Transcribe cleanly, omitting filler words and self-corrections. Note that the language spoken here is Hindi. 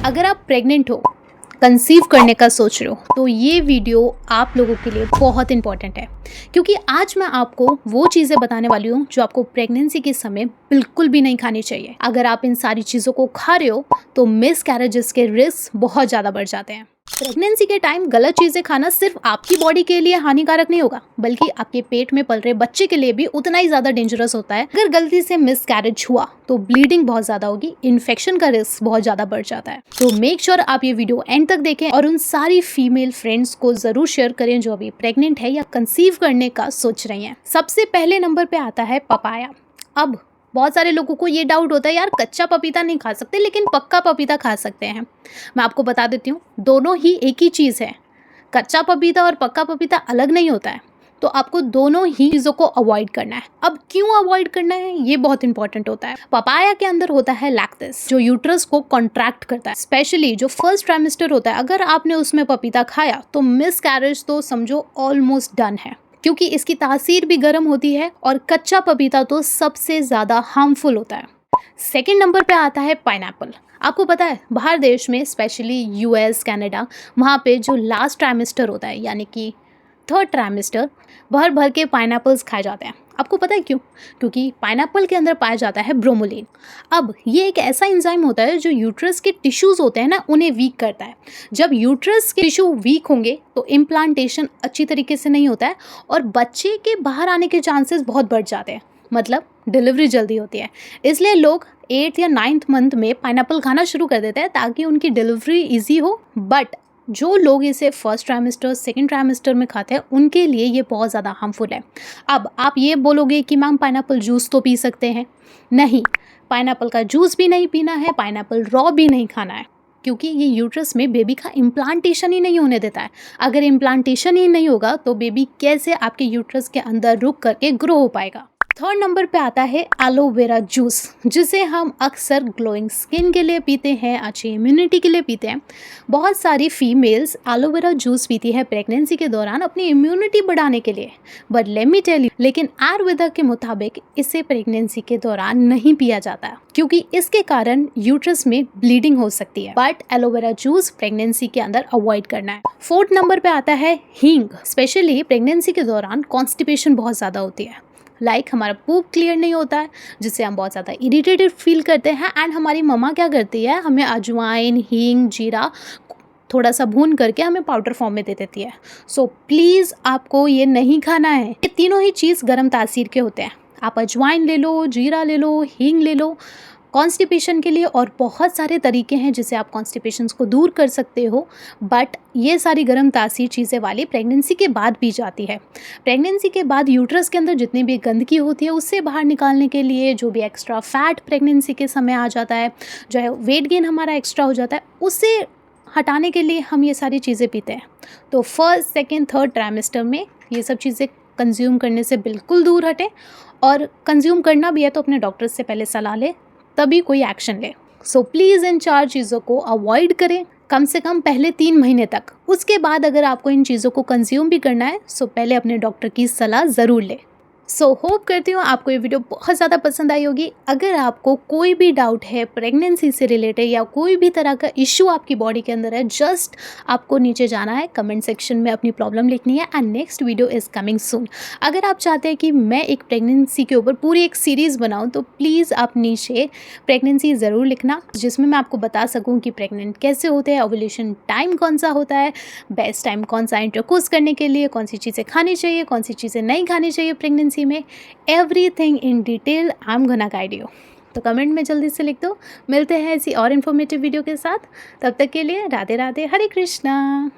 अगर आप प्रेग्नेंट हो, कंसीव करने का सोच रहे हो, तो ये वीडियो आप लोगों के लिए बहुत इंपॉर्टेंट है, क्योंकि आज मैं आपको वो चीज़ें बताने वाली हूँ जो आपको प्रेगनेंसी के समय बिल्कुल भी नहीं खानी चाहिए। अगर आप इन सारी चीज़ों को खा रहे हो तो मिस कैरेजेस के रिस्क बहुत ज़्यादा बढ़ जाते हैं। प्रेगनेंसी के टाइम गलत चीज़ें खाना सिर्फ आपकी बॉडी के लिए हानिकारक नहीं होगा, बल्कि आपके पेट में पल रहे बच्चे के लिए भी उतना ही ज़्यादा डेंजरस होता है। अगर गलती से मिस कैरेज हुआ तो ब्लीडिंग बहुत ज़्यादा होगी, इन्फेक्शन का रिस्क बहुत ज़्यादा बढ़ जाता है। तो मेक श्योर आप ये वीडियो एंड तक देखें और उन सारी फीमेल फ्रेंड्स को ज़रूर शेयर करें जो अभी प्रेग्नेंट है या कंसीव करने का सोच रही हैं। सबसे पहले नंबर पे आता है पपाया। अब बहुत सारे लोगों को ये डाउट होता है, यार कच्चा पपीता नहीं खा सकते लेकिन पक्का पपीता खा सकते हैं। मैं आपको बता देती हूँ, दोनों ही एक ही चीज़ है। कच्चा पपीता और पक्का पपीता अलग नहीं होता है, तो आपको दोनों ही चीज़ों को अवॉइड करना है। अब क्यों अवॉइड करना है, ये बहुत इंपॉर्टेंट होता है। पपाया के अंदर होता है लैक्टेस, जो यूट्रस को कॉन्ट्रैक्ट करता है, स्पेशली जो फर्स्ट ट्राइमेस्टर होता है। अगर आपने उसमें पपीता खाया तो मिस कैरेज तो समझो ऑलमोस्ट डन है, क्योंकि इसकी तासीर भी गर्म होती है और कच्चा पपीता तो सबसे ज़्यादा हार्मफुल होता है। सेकेंड नंबर पे आता है पाइनएप्पल। आपको पता है बाहर देश में, स्पेशली यूएस, कनाडा, वहाँ पे जो लास्ट ट्राइमेस्टर होता है यानी कि थर्ड ट्राइमेस्टर, भर भर के पाइनएप्पल्स खाए जाते हैं। आपको पता है क्यों? क्योंकि पाइनएप्पल के अंदर पाया जाता है ब्रोमोलिन। अब ये एक ऐसा एंजाइम होता है जो यूट्रस के टिश्यूज़ होते हैं ना, उन्हें वीक करता है। जब यूट्रस के टिश्यू वीक होंगे तो इम्प्लांटेशन अच्छी तरीके से नहीं होता है और बच्चे के बाहर आने के चांसेस बहुत बढ़ जाते हैं, मतलब डिलीवरी जल्दी होती है। इसलिए लोग 8th या 9th मंथ में पाइनएप्पल खाना शुरू कर देते हैं ताकि उनकी डिलीवरी ईजी हो। बट जो लोग इसे फर्स्ट ट्राइमेस्टर, सेकेंड ट्राइमेस्टर में खाते हैं, उनके लिए ये बहुत ज़्यादा हार्मफुल है। अब आप ये बोलोगे कि मैम पाइनएप्पल जूस तो पी सकते हैं। नहीं, पाइनएप्पल का जूस भी नहीं पीना है, पाइनएप्पल रॉ भी नहीं खाना है, क्योंकि ये यूट्रस में बेबी का इम्प्लांटेशन ही नहीं होने देता है। अगर इम्प्लांटेशन ही नहीं होगा तो बेबी कैसे आपके यूट्रस के अंदर रुक करके ग्रो हो पाएगा। थर्ड नंबर पे आता है एलोवेरा जूस, जिसे हम अक्सर ग्लोइंग स्किन के लिए पीते हैं, अच्छी इम्यूनिटी के लिए पीते हैं। बहुत सारी फीमेल्स एलोवेरा जूस पीती है प्रेगनेंसी के दौरान अपनी इम्यूनिटी बढ़ाने के लिए। But let me tell you, लेकिन आयुर्वेदा के मुताबिक इसे प्रेगनेंसी के दौरान नहीं पिया जाता, क्योंकि इसके कारण यूट्रस में ब्लीडिंग हो सकती है। बट एलोवेरा जूस प्रेगनेंसी के अंदर अवॉइड करना है। फोर्थ नंबर पे आता है हींग। स्पेशली प्रेगनेंसी के दौरान कॉन्स्टिपेशन बहुत ज़्यादा होती है, हमारा पूप क्लियर नहीं होता है, जिससे हम बहुत ज़्यादा इरिटेटेड फील करते हैं। एंड हमारी मम्मा क्या करती है, हमें अजवाइन, हींग, जीरा थोड़ा सा भून करके हमें पाउडर फॉर्म में दे देती है। सो प्लीज़ आपको ये नहीं खाना है। ये तीनों ही चीज़ गर्म तासीर के होते हैं। आप अजवाइन ले लो, जीरा ले लो, हींग ले लो कॉन्स्टिपेशन के लिए, और बहुत सारे तरीके हैं जिससे आप कॉन्स्टिपेशन को दूर कर सकते हो। बट ये सारी गर्म तासीर चीज़ें वाली प्रेगनेंसी के बाद पी जाती है। प्रेगनेंसी के बाद यूट्रस के अंदर जितनी भी गंदगी होती है उससे बाहर निकालने के लिए, जो भी एक्स्ट्रा फैट प्रेगनेंसी के समय आ जाता है, जो है वेट गेन हमारा एक्स्ट्रा हो जाता है, उससे हटाने के लिए हम ये सारी चीज़ें पीते हैं। तो फर्स्ट, सेकेंड, थर्ड ट्राइमेस्टर में ये सब चीज़ें कंज्यूम करने से बिल्कुल दूर हटें, और कंज्यूम करना भी है तो अपने डॉक्टर से पहले सलाह लें, तभी कोई एक्शन ले। सो प्लीज़ इन 4 चीज़ों को अवॉइड करें कम से कम पहले 3 महीने तक। उसके बाद अगर आपको इन चीज़ों को कंज्यूम भी करना है, सो पहले अपने डॉक्टर की सलाह ज़रूर लें। सो होप करती हूँ आपको ये वीडियो बहुत ज़्यादा पसंद आई होगी। अगर आपको कोई भी डाउट है प्रेगनेंसी से रिलेटेड या कोई भी तरह का इशू आपकी बॉडी के अंदर है, जस्ट आपको नीचे जाना है, कमेंट सेक्शन में अपनी प्रॉब्लम लिखनी है, and next video is coming soon. अगर आप चाहते हैं कि मैं एक प्रेगनेंसी के ऊपर पूरी एक सीरीज़ बनाऊँ, तो प्लीज़ आप नीचे प्रेगनेंसी ज़रूर लिखना, जिसमें मैं आपको बता सकूँ कि प्रेग्नेंट कैसे होते हैं, ओव्यूलेशन टाइम कौन सा होता है, बेस्ट टाइम कौन सा इंटरकोर्स करने के लिए, कौन सी चीज़ें खानी चाहिए, कौन सी चीज़ें नहीं खानी चाहिए प्रेगनेंसी में। Everything in detail I am gonna guide you. तो कमेंट में जल्दी से लिख दो। मिलते हैं ऐसी और इन्फॉर्मेटिव वीडियो के साथ। तब तक के लिए राधे राधे, हरे कृष्णा।